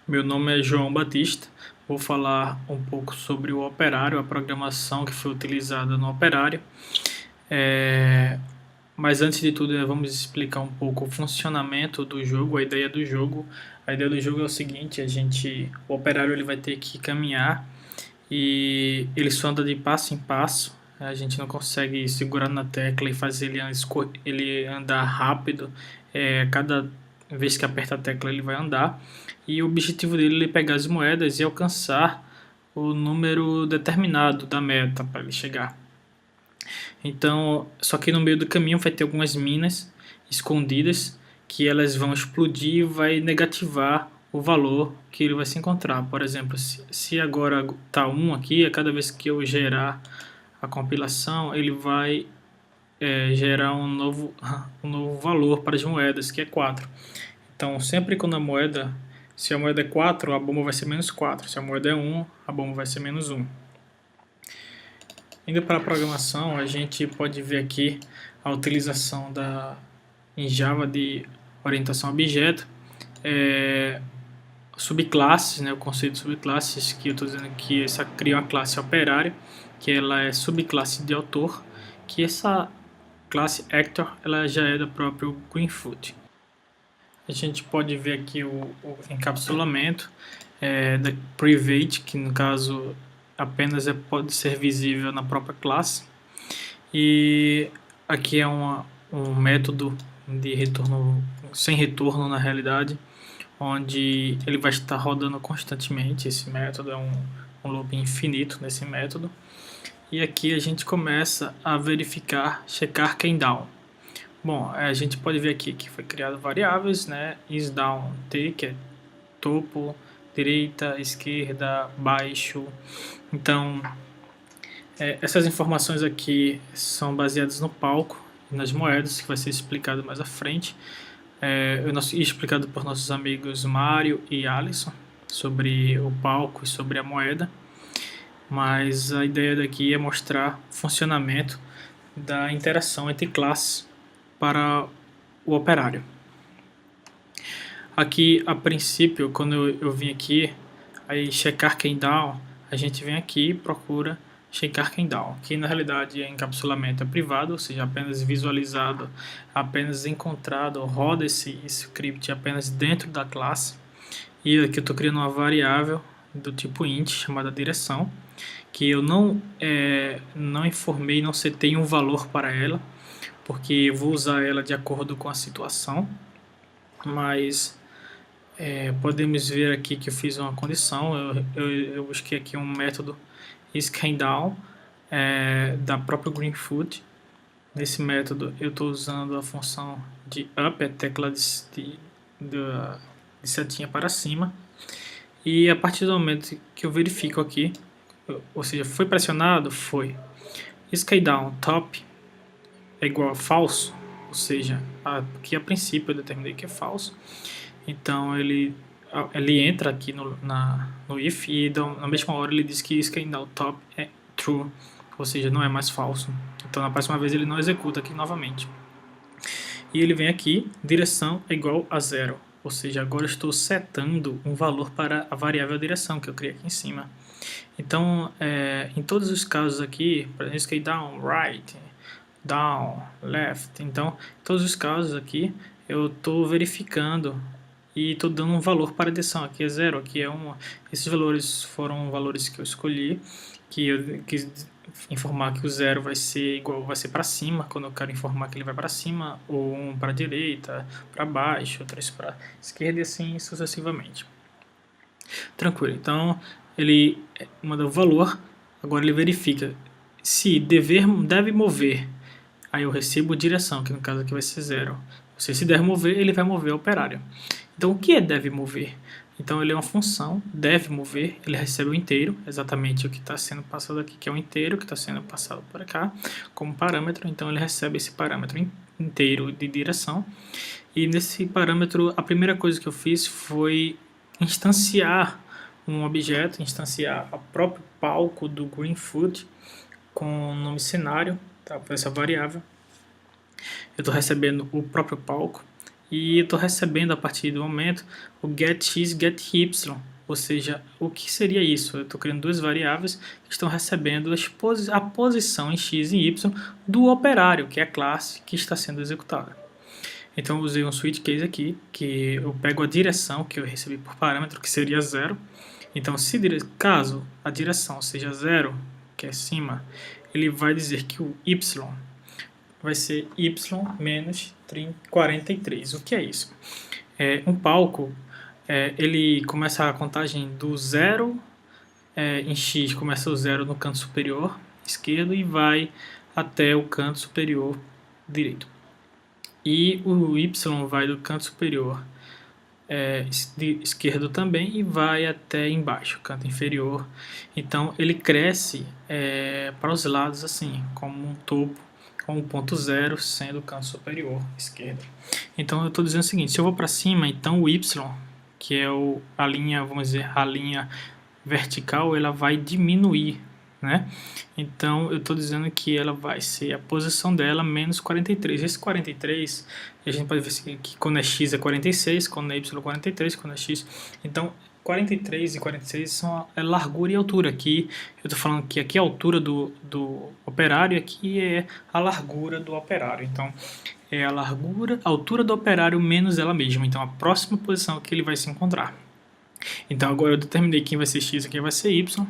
Meu nome é João Batista. Vou falar um pouco sobre o operário, a programação que foi utilizada no operário. É, Mas antes de tudo, vamos explicar um pouco o funcionamento do jogo, a ideia do jogo. A ideia do jogo é o seguinte: o operário ele vai ter que caminhar e ele só anda de passo em passo. A gente não consegue segurar na tecla e fazer ele andar rápido. Cada vez que aperta a tecla ele vai andar. E o objetivo dele é pegar as moedas e alcançar o número determinado da meta para ele chegar. Então, só que no meio do caminho vai ter algumas minas escondidas que elas vão explodir e vai negativar o valor que ele vai se encontrar. Por exemplo, se agora está 1 aqui, a cada vez que eu gerar a compilação, ele vai gerar um novo valor para as moedas, que é 4. Então, sempre quando se a moeda é 4, a bomba vai ser menos 4. Se a moeda é 1, a bomba vai ser menos 1. Indo para a programação, a gente pode ver aqui a utilização em Java de orientação a objeto, subclasses, né, o conceito de subclasses, que eu estou dizendo que essa cria uma classe operária, que ela é subclasse de autor, que essa classe actor ela já é do próprio Greenfoot. A gente pode ver aqui o encapsulamento da private, que no caso apenas pode ser visível na própria classe. E aqui é um método de retorno sem retorno na realidade, onde ele vai estar rodando constantemente. Esse método é um loop infinito nesse método. E aqui a gente começa a verificar, checar quem down. Bom, a gente pode ver aqui que foi criado variáveis, né? IsDown T, que é topo, direita, esquerda, baixo. Então, essas informações aqui são baseadas no palco e nas moedas, que vai ser explicado mais à frente. Explicado por nossos amigos Mário e Alisson sobre o palco e sobre a moeda. Mas a ideia daqui é mostrar o funcionamento da interação entre classes para o operário. Aqui, a princípio, quando eu vim aqui, aí checar quem down, a gente vem aqui e procura checar quem down, que na realidade é encapsulamento é privado, ou seja, apenas visualizado, apenas encontrado, roda esse script apenas dentro da classe. E aqui eu estou criando uma variável do tipo int chamada direção, que eu não informei, não setei um valor para ela, porque eu vou usar ela de acordo com a situação, mas podemos ver aqui que eu fiz uma condição. Eu busquei aqui um método scanDown da própria Greenfoot. Nesse método eu estou usando a função de up, a tecla de setinha para cima, e a partir do momento que eu verifico aqui, ou seja, foi pressionado, foi scanDown top é igual a falso, ou seja, aqui a princípio eu determinei que é falso, então ele entra aqui no if e na mesma hora ele diz que scanDown top é true, ou seja, não é mais falso. Então na próxima vez ele não executa aqui novamente. E ele vem aqui, direção é igual a 0, ou seja, agora eu estou setando um valor para a variável direção que eu criei aqui em cima. Então, em todos os casos aqui, por exemplo, scanDown right, down, left, então em todos os casos aqui eu estou verificando e estou dando um valor para a direção. Aqui é 0, aqui é 1. Esses valores foram valores que eu escolhi, que eu quis informar que o 0 vai ser para cima, quando eu quero informar que ele vai para cima, ou 1 para a direita, para baixo, 3 para a esquerda e assim sucessivamente. Tranquilo, então ele manda o valor, agora ele verifica se deve mover, aí eu recebo direção, que no caso aqui vai ser 0. Se der mover, ele vai mover o operário. Então o que é deve mover? Então ele é uma função, deve mover, ele recebe o inteiro, exatamente o que está sendo passado aqui, que é o inteiro que está sendo passado por cá, como parâmetro, então ele recebe esse parâmetro inteiro de direção. E nesse parâmetro, a primeira coisa que eu fiz foi instanciar um objeto, instanciar o próprio palco do Greenfoot com o nome cenário, tá, para essa variável. Eu estou recebendo o próprio palco e eu estou recebendo a partir do momento o getX, getY, ou seja, o que seria isso? Eu estou criando duas variáveis que estão recebendo a posição em x e y do operário, que é a classe que está sendo executada. Então eu usei um switch case aqui, que eu pego a direção que eu recebi por parâmetro, que seria 0. Então, caso a direção seja 0, que é acima, ele vai dizer que o y vai ser y menos 43. O que é isso? Um palco, ele começa a contagem do 0, em x começa o 0 no canto superior esquerdo e vai até o canto superior direito. E o y vai do canto superior esquerdo também e vai até embaixo, canto inferior. Então ele cresce para os lados assim, como um topo, com o ponto 0 sendo o canto superior esquerdo. Então eu estou dizendo o seguinte: se eu vou para cima, então o y, que é a linha, vamos dizer, a linha vertical, ela vai diminuir, né? Então eu estou dizendo que ela vai ser a posição dela menos 43. Esse 43, a gente pode ver que quando é x é 46, quando é y é 43, quando é x. Então 43 e 46 são a largura e altura. Aqui eu estou falando que aqui é a altura do operário e aqui é a largura do operário. Então é a largura, a altura do operário menos ela mesma. Então a próxima posição que ele vai se encontrar. Então agora eu determinei quem vai ser x e quem vai ser y.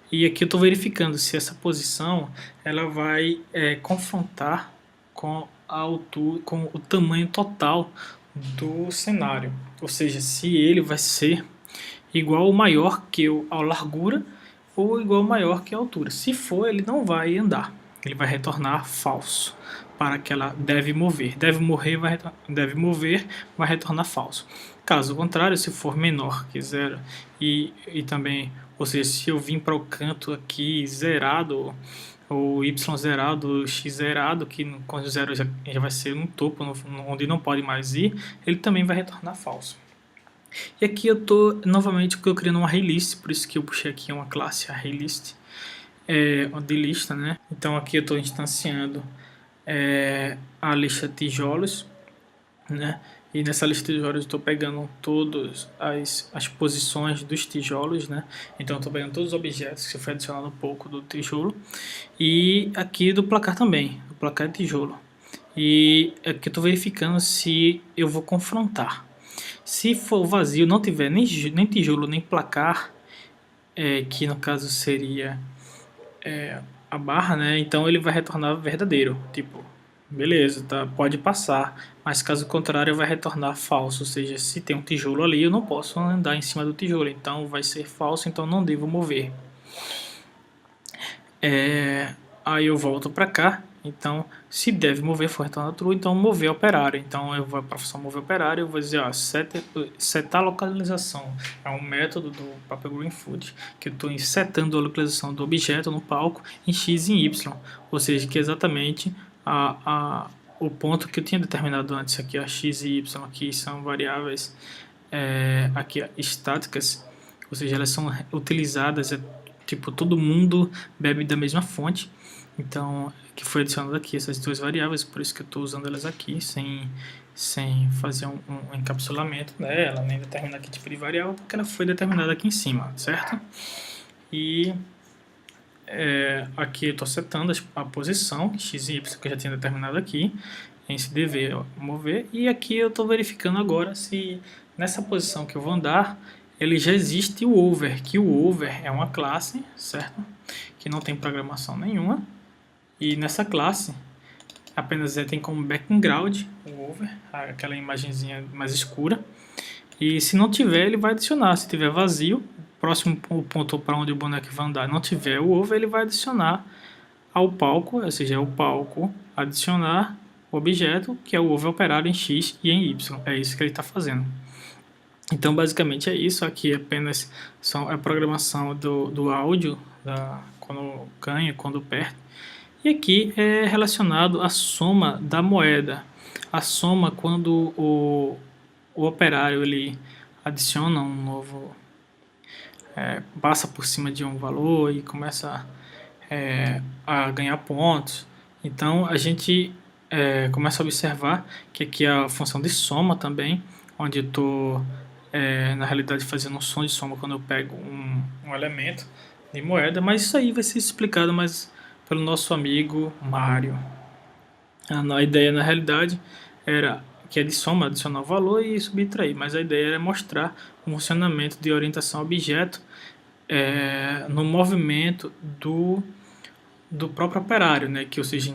E aqui eu estou verificando se essa posição ela vai confrontar com a altura, com o tamanho total do cenário. Ou seja, se ele vai ser igual ou maior que a largura ou igual ou maior que a altura. Se for, ele não vai andar. Ele vai retornar falso para que ela deve mover. Deve mover, vai retornar falso. Caso contrário, se for menor que 0 e também, ou seja, se eu vim para o canto aqui zerado, ou y zerado, x zerado, que com o 0 já vai ser um topo, onde não pode mais ir, ele também vai retornar falso. E aqui eu estou novamente criando uma arraylist, por isso que eu puxei aqui uma classe arraylist, de lista, né? Então aqui eu estou instanciando a lista tijolos, né? E nessa lista de tijolos eu estou pegando todas as posições dos tijolos, né? Então eu estou pegando todos os objetos que foi adicionado um pouco do tijolo. E aqui do placar também, o placar de tijolo. E aqui eu estou verificando se eu vou confrontar. Se for vazio, não tiver nem tijolo nem placar, que no caso seria a barra, né? Então ele vai retornar verdadeiro, tipo, beleza, tá, pode passar, mas caso contrário vai retornar falso, ou seja, se tem um tijolo ali eu não posso andar em cima do tijolo, então vai ser falso, então não devo mover. Aí eu volto para cá, então se deve mover for retornar true, então mover operário, então eu vou para a função mover operário, eu vou dizer, ó, setar localização, é um método do Paper Green Food, que eu estou setando a localização do objeto no palco em x e em y, ou seja, que é exatamente o ponto que eu tinha determinado antes aqui, a x e y aqui são variáveis aqui estáticas, ou seja, elas são utilizadas, tipo, todo mundo bebe da mesma fonte, então que foi adicionado aqui essas duas variáveis, por isso que eu estou usando elas aqui sem fazer um encapsulamento dela, nem determinar que tipo de variável, porque ela foi determinada aqui em cima, certo? E aqui eu estou setando a posição x e y que eu já tinha determinado aqui em se dever mover, e aqui eu estou verificando agora se nessa posição que eu vou andar ele já existe o over, que o over é uma classe, certo? Que não tem programação nenhuma, e nessa classe apenas tem como background o over, aquela imagenzinha mais escura, e se não tiver ele vai adicionar, se tiver vazio, próximo o ponto para onde o boneco vai andar não tiver o over, ele vai adicionar ao palco, ou seja, o palco adicionar o objeto, que é o over operário em x e em y, é isso que ele está fazendo. Então basicamente é isso, aqui apenas a programação do áudio, quando ganha, quando perde, e aqui é relacionado à soma da moeda, a soma quando o operário ele adiciona um novo, passa por cima de um valor e começa a ganhar pontos. Então a gente começa a observar que aqui a função de soma também, onde eu estou, na realidade, fazendo um som de soma quando eu pego um elemento de moeda, mas isso aí vai ser explicado mais pelo nosso amigo Mário. A ideia, na realidade, era que é de soma, adicionar o valor e subtrair, mas a ideia era mostrar o funcionamento de orientação a objeto no movimento do próprio operário, né? Que, ou seja,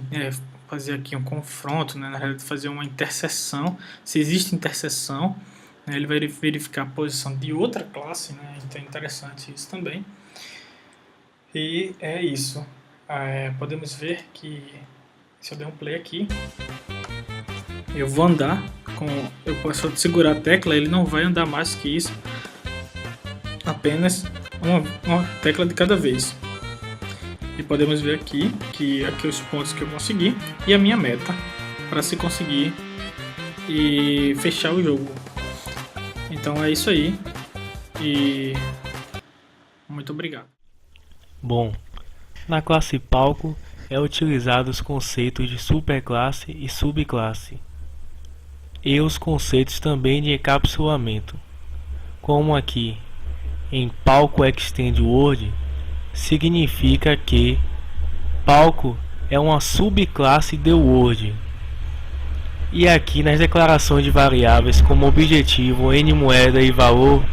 fazer aqui um confronto, né? Na realidade, fazer uma interseção. Se existe interseção, né? Ele vai verificar a posição de outra classe, né? Então é interessante isso também. E é isso. Podemos ver que se eu der um play aqui, eu vou andar eu posso segurar a tecla, ele não vai andar mais que isso, apenas uma tecla de cada vez. E podemos ver aqui que aqui os pontos que eu consegui e a minha meta para se conseguir e fechar o jogo. Então é isso aí e muito obrigado. Bom, na classe palco é utilizado os conceitos de superclasse e subclasse, e os conceitos também de encapsulamento, como aqui em palco extend word, significa que palco é uma subclasse de word. E aqui nas declarações de variáveis como objetivo, n moeda e valor,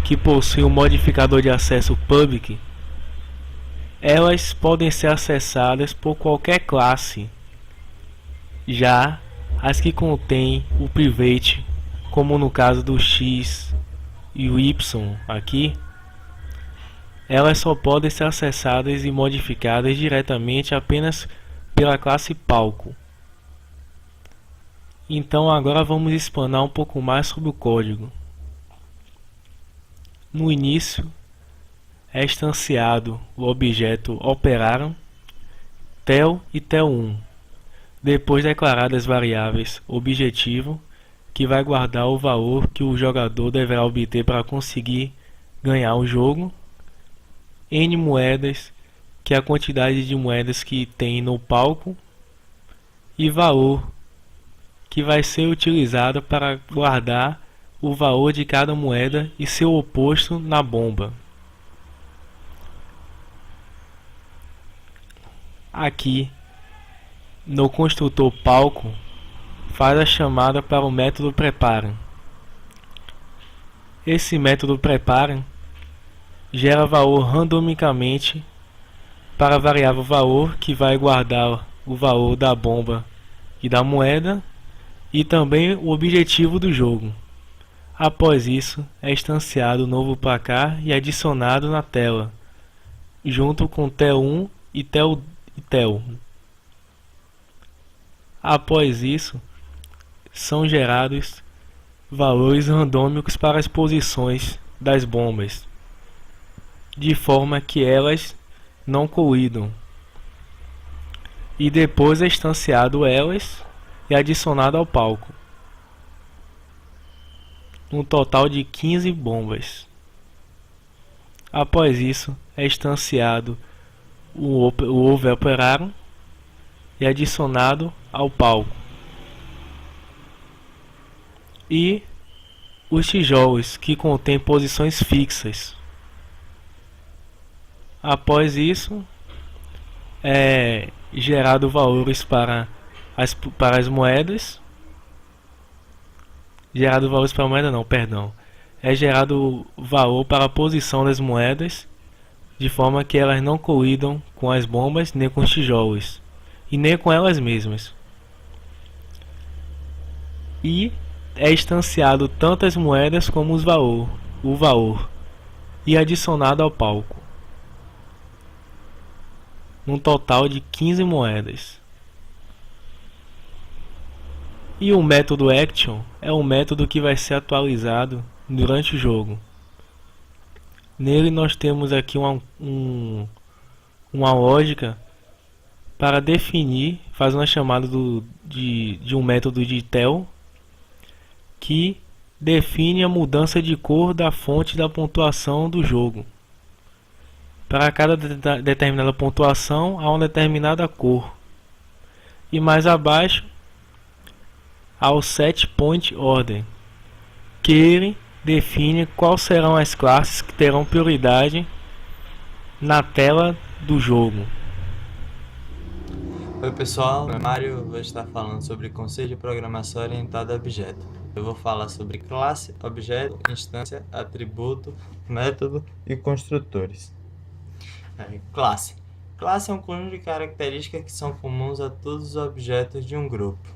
que possui um modificador de acesso public, elas podem ser acessadas por qualquer classe. Já as que contêm o private, como no caso do x e o y aqui, elas só podem ser acessadas e modificadas diretamente apenas pela classe palco. Então agora vamos explanar um pouco mais sobre o código. No início é instanciado o objeto operaram, tel e tel1, depois declaradas as variáveis objetivo, que vai guardar o valor que o jogador deverá obter para conseguir ganhar o jogo, n moedas, que é a quantidade de moedas que tem no palco, e valor, que vai ser utilizado para guardar o valor de cada moeda e seu oposto na bomba. Aqui no construtor palco faz a chamada para o método prepara. Esse método prepara gera valor randomicamente para a variável valor, que vai guardar o valor da bomba e da moeda e também o objetivo do jogo. Após isso é instanciado o novo placar e adicionado na tela, junto com tel1 e tel. Após isso são gerados valores randômicos para as posições das bombas, de forma que elas não colidam, e depois é instanciado elas e adicionado ao palco, um total de 15 bombas. Após isso é instanciado o over operaram e adicionado ao palco, e os tijolos que contêm posições fixas. Após isso é gerado valores para as moedas. Gerado valores para a moeda não, perdão. É gerado valor para a posição das moedas, de forma que elas não colidam com as bombas nem com os tijolos, e nem com elas mesmas. E é instanciado tanto as moedas como o valor, e adicionado ao palco, um total de 15 moedas. E o método action é o método que vai ser atualizado durante o jogo. Nele nós temos aqui uma lógica para definir, fazer uma chamada de um método de tel, que define a mudança de cor da fonte da pontuação do jogo. Para cada determinada pontuação há uma determinada cor. E mais abaixo, ao Set Point Order, que ele define quais serão as classes que terão prioridade na tela do jogo. Oi pessoal, meu nome é Mário, vou estar falando sobre conceito de programação orientada a objeto. Eu vou falar sobre classe, objeto, instância, atributo, método e construtores. Classe. Classe é um conjunto de características que são comuns a todos os objetos de um grupo.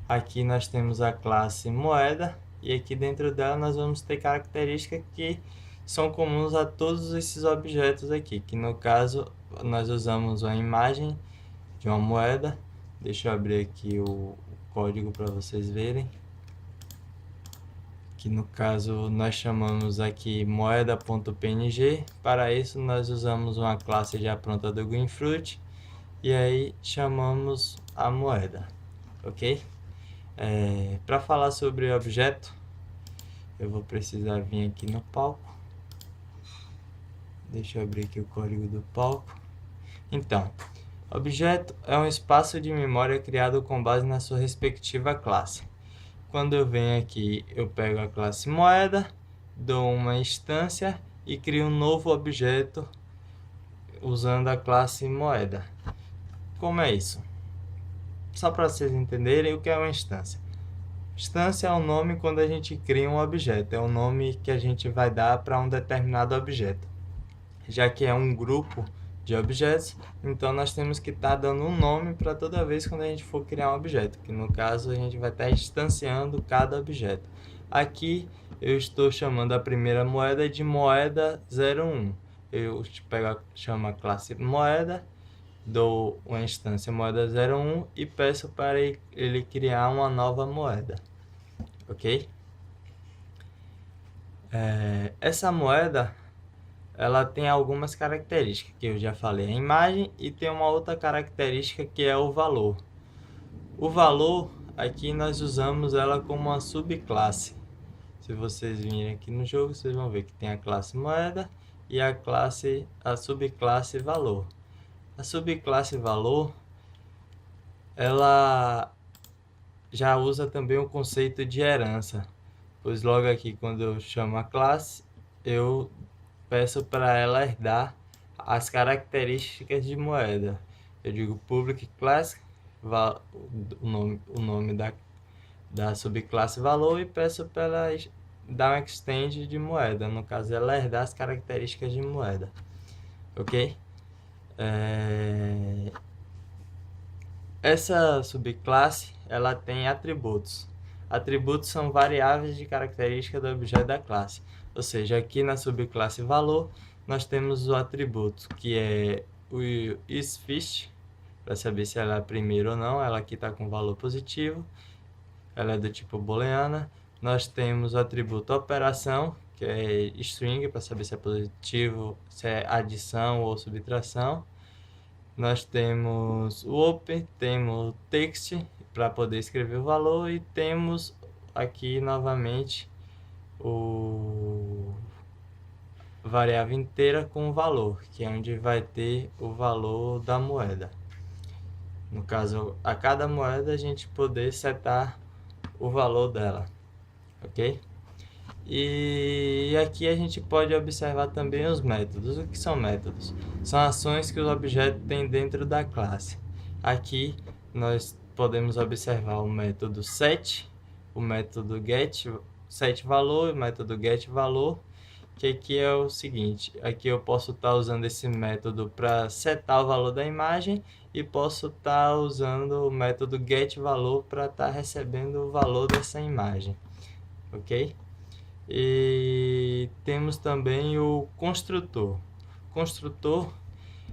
Aqui nós temos a classe moeda e aqui dentro dela nós vamos ter características que são comuns a todos esses objetos aqui, que no caso nós usamos uma imagem de uma moeda. Deixa eu abrir aqui o código para vocês verem. Que no caso nós chamamos aqui moeda.png. Para isso nós usamos uma classe já pronta do Greenfruit e aí chamamos a moeda, ok? Para falar sobre objeto, eu vou precisar vir aqui no palco. Deixa eu abrir aqui o código do palco. Então, objeto é um espaço de memória criado com base na sua respectiva classe. Quando eu venho aqui, eu pego a classe moeda, dou uma instância e crio um novo objeto usando a classe moeda. Como é isso? Só para vocês entenderem o que é uma instância. Instância é o nome quando a gente cria um objeto, é o nome que a gente vai dar para um determinado objeto. Já que é um grupo de objetos, então nós temos que estar dando um nome para toda vez quando a gente for criar um objeto, que no caso a gente vai estar instanciando cada objeto. Aqui eu estou chamando a primeira moeda de moeda 01. Eu chamo a classe moeda, dou uma instância moeda 01 e peço para ele criar uma nova moeda, ok? Essa moeda ela tem algumas características que eu já falei, a imagem, e tem uma outra característica que é o valor. O valor, aqui nós usamos ela como uma subclasse. Se vocês virem aqui no jogo, vocês vão ver que tem a classe moeda e a subclasse valor. A subclasse valor, ela já usa também o conceito de herança, pois logo aqui quando eu chamo a classe, eu peço para ela herdar as características de moeda. Eu digo public class, o nome da subclasse valor, e peço para ela dar um extend de moeda. No caso, ela herdar as características de moeda. Ok? Essa subclasse ela tem atributos. Atributos são variáveis de característica do objeto da classe. Ou seja, aqui na subclasse valor, nós temos o atributo, que é o isFirst, para saber se ela é primeiro ou não. Ela aqui está com valor positivo, ela é do tipo booleana. Nós temos o atributo operação, que é string, para saber se é positivo, se é adição ou subtração. Nós temos o open, temos o text, para poder escrever o valor, e temos aqui novamente o variável inteira com o valor, que é onde vai ter o valor da moeda. No caso, a cada moeda a gente poder setar o valor dela, ok? E aqui a gente pode observar também os métodos. O que são métodos? São ações que o objeto tem dentro da classe. Aqui nós podemos observar o método set, o método get valor, o método get valor, que aqui é o seguinte: aqui eu posso estar usando esse método para setar o valor da imagem e posso estar usando o método get valor para estar recebendo o valor dessa imagem, ok? E temos também o construtor. Construtor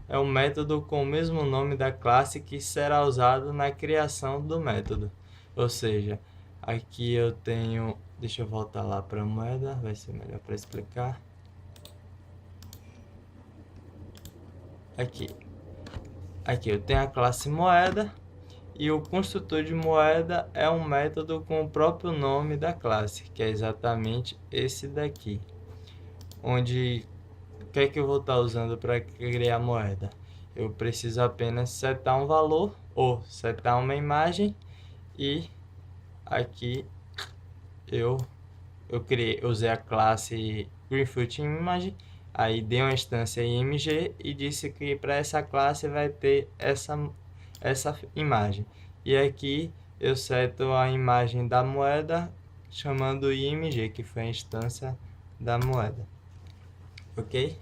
é um método com o mesmo nome da classe que será usado na criação do método. Ou seja, aqui eu tenho... Deixa eu voltar lá para a moeda, vai ser melhor para explicar. Aqui eu tenho a classe moeda, e o construtor de moeda é um método com o próprio nome da classe, que é exatamente esse daqui. Onde, o que é que eu vou estar usando para criar moeda? Eu preciso apenas setar um valor ou setar uma imagem, e aqui eu usei a classe GreenFootImage, aí dei uma instância img e disse que para essa classe vai ter essa imagem. E aqui eu seto a imagem da moeda chamando img, que foi a instância da moeda. Ok?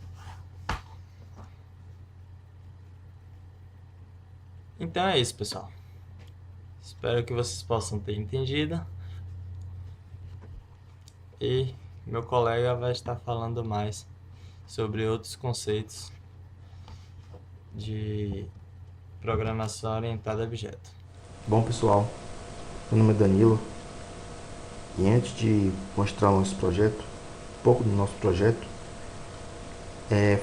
Então é isso, pessoal. Espero que vocês possam ter entendido. E meu colega vai estar falando mais sobre outros conceitos de programação orientada a objeto. Bom, pessoal, meu nome é Danilo e antes de mostrar o nosso projeto, um pouco do nosso projeto,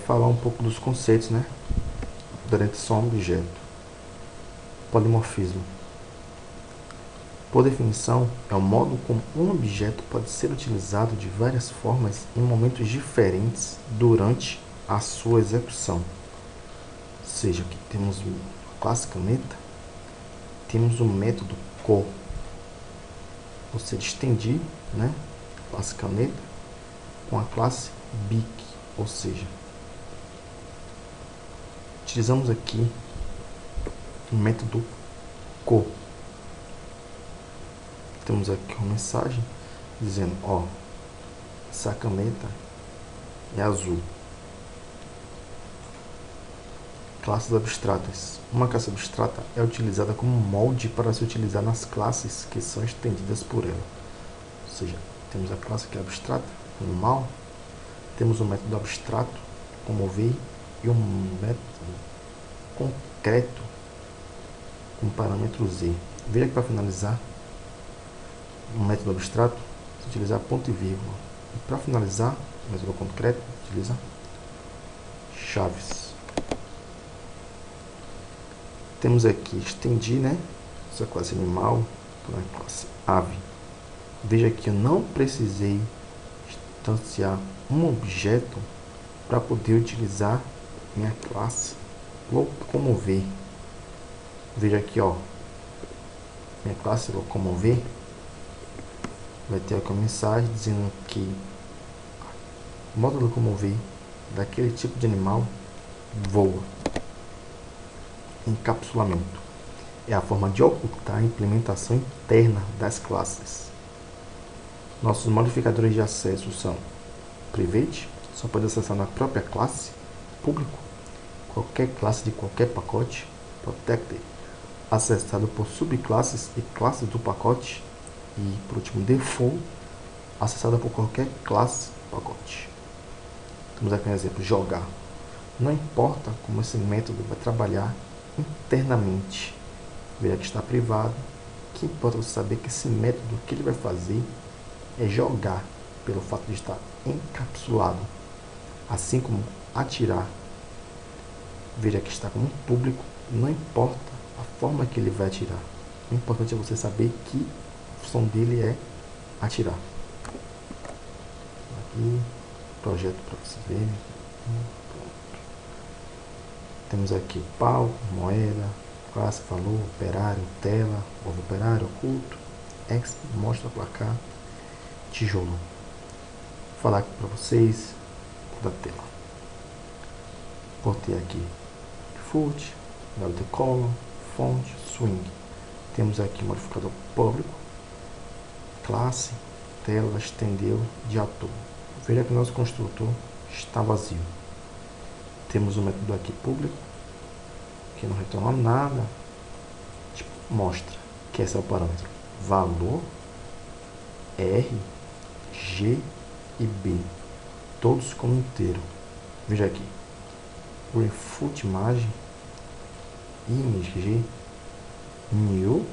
falar um pouco dos conceitos, né, da orientação a objeto. Polimorfismo. Por definição, é o modo como um objeto pode ser utilizado de várias formas em momentos diferentes durante a sua execução. Ou seja, aqui temos a classe caneta, temos o método co, ou seja, estendi, né, a classe caneta com a classe bic, ou seja, utilizamos aqui o método co. Temos aqui uma mensagem dizendo, ó, essa caneta é azul. Classes abstratas. Uma classe abstrata é utilizada como molde para se utilizar nas classes que são estendidas por ela. Ou seja, temos a classe que é abstrata, normal, temos um método abstrato, como ver, e um método concreto com parâmetro z. Veja que para finalizar, um método abstrato, se utilizar ponto e vírgula. E para finalizar, o método concreto, utiliza chaves. Temos aqui estendi, né? Essa classe animal para a classe ave. Veja que eu não precisei instanciar um objeto para poder utilizar minha classe locomover. Veja aqui, ó, minha classe locomover vai ter aqui uma mensagem dizendo que o modo locomover daquele tipo de animal voa. Encapsulamento é a forma de ocultar a implementação interna das classes. Nossos modificadores de acesso são private, só pode acessar na própria classe, público, qualquer classe de qualquer pacote, protected, acessado por subclasses e classes do pacote, e por último default, acessada por qualquer classe pacote. Temos aqui um exemplo, jogar. Não importa como esse método vai trabalhar internamente, veja que está privado. O que importa é você saber que esse método, o que ele vai fazer é jogar, pelo fato de estar encapsulado, assim como atirar. Veja que está como público, não importa a forma que ele vai atirar. O importante é você saber que a função dele é atirar. Aqui, projeto para você ver. Temos aqui palco, moeda, classe, valor, operário, tela, ovo operário, oculto, X, mostra placar, tijolo. Vou falar aqui para vocês da tela. Botei aqui foot, WT column, fonte, swing. Temos aqui modificador público, classe, tela, estendeu, de ator. Veja que nosso construtor está vazio. Temos o método aqui público, que não retorna nada, tipo, mostra que esse é o parâmetro valor, R, G e B, todos como inteiro. Veja aqui, GreenFootImage, img, new,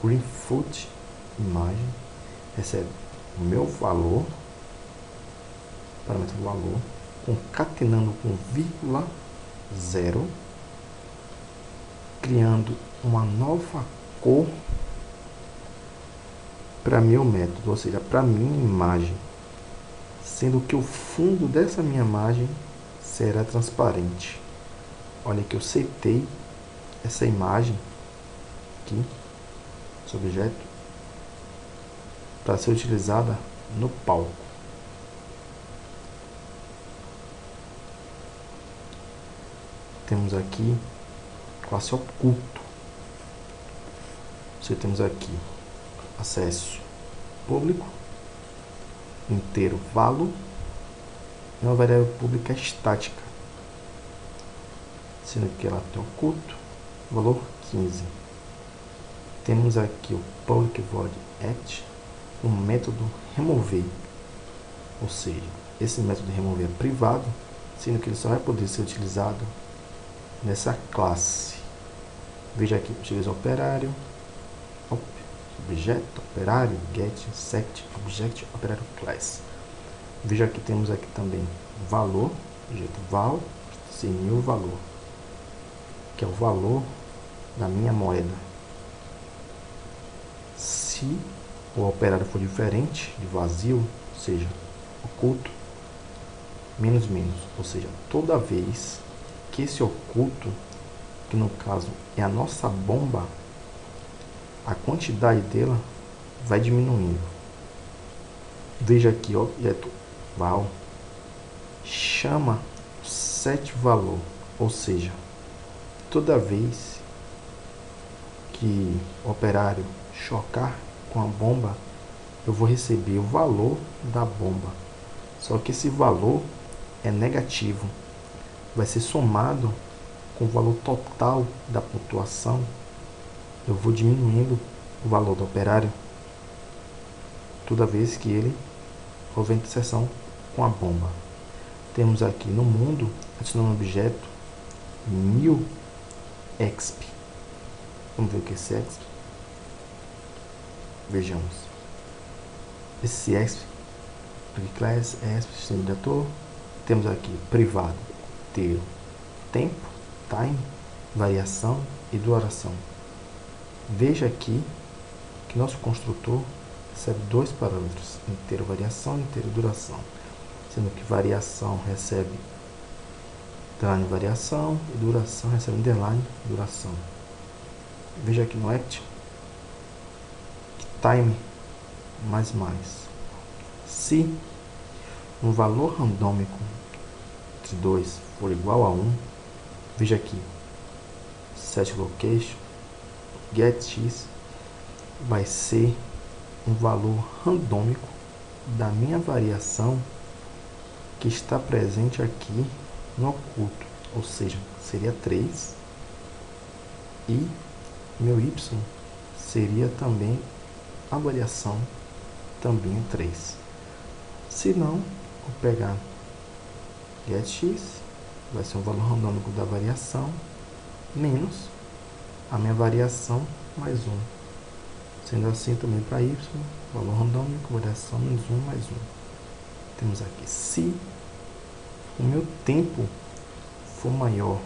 GreenFootImage, recebe o meu valor, parâmetro valor, concatenando com vírgula 0, criando uma nova cor para meu método, ou seja, para minha imagem, sendo que o fundo dessa minha imagem será transparente. Olha que eu setei essa imagem aqui, esse objeto, para ser utilizada no palco. Temos aqui classe oculto. Temos aqui acesso público, inteiro valor e uma variável pública estática, sendo que ela tem oculto, valor 15. Temos aqui o public void act, um método remover, ou seja, esse método de remover é privado, sendo que ele só vai poder ser utilizado nessa classe. Veja aqui, utiliza operário, objeto, operário, get, sect, object, operário class. Veja que temos aqui também valor, objeto val, sem o valor, que é o valor da minha moeda. Se o operário for diferente de vazio, ou seja, oculto, menos menos, ou seja, toda vez que esse oculto, que no caso é a nossa bomba, a quantidade dela vai diminuindo. Veja aqui, o objeto val chama set valor, ou seja, toda vez que o operário chocar com a bomba, eu vou receber o valor da bomba, só que esse valor é negativo, vai ser somado com o valor total da pontuação. Eu vou diminuindo o valor do operário toda vez que ele houver interseção com a bomba. Temos aqui no mundo, adicionando um objeto 1000 exp. Vamos ver o que é esse exp. Vejamos. Esse exp, class, exp, sistema de ator. Temos aqui privado, inteiro, tempo, time, variação e duração. Veja aqui que nosso construtor recebe dois parâmetros, inteiro variação e inteiro duração, sendo que variação recebe underline variação e duração recebe underline duração. Veja aqui no act que time mais. Se um valor randômico de 2 for igual a 1, veja aqui set location get x vai ser um valor randômico da minha variação que está presente aqui no oculto, ou seja, seria 3, e meu y seria também a variação, também é 3. Se não, vou pegar get x, vai ser um valor randômico da variação, menos a minha variação mais 1. Sendo assim também para y, valor randômico, variação menos 1 mais 1. Temos aqui, se o meu tempo for maior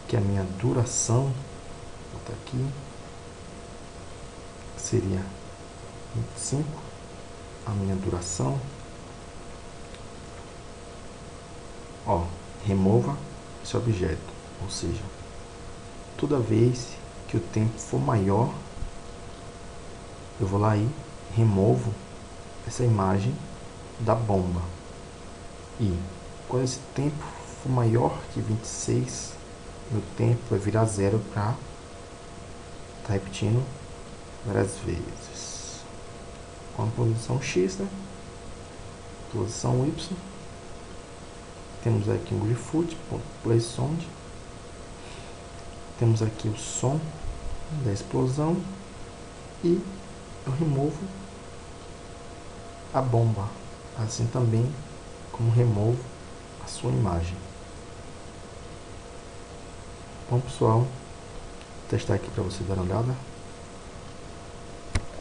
que a minha duração, vou botar aqui, seria 25, a minha duração, remova esse objeto, ou seja, toda vez que o tempo for maior, eu vou lá e removo essa imagem da bomba. E quando esse tempo for maior que 26, meu tempo vai virar zero para estar repetindo várias vezes. Com a posição X, né? Posição Y. Temos aqui um grifoot.placeSound. Temos aqui o som da explosão. E eu removo a bomba. Assim também como removo a sua imagem. Bom, pessoal, vou testar aqui para você dar uma olhada.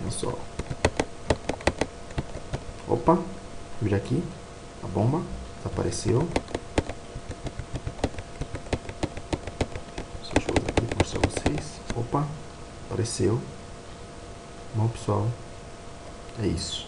Olha só. Opa, veja aqui, a bomba desapareceu. Deixa eu usar aqui para mostrar vocês. Opa, apareceu. Bom, pessoal, é isso.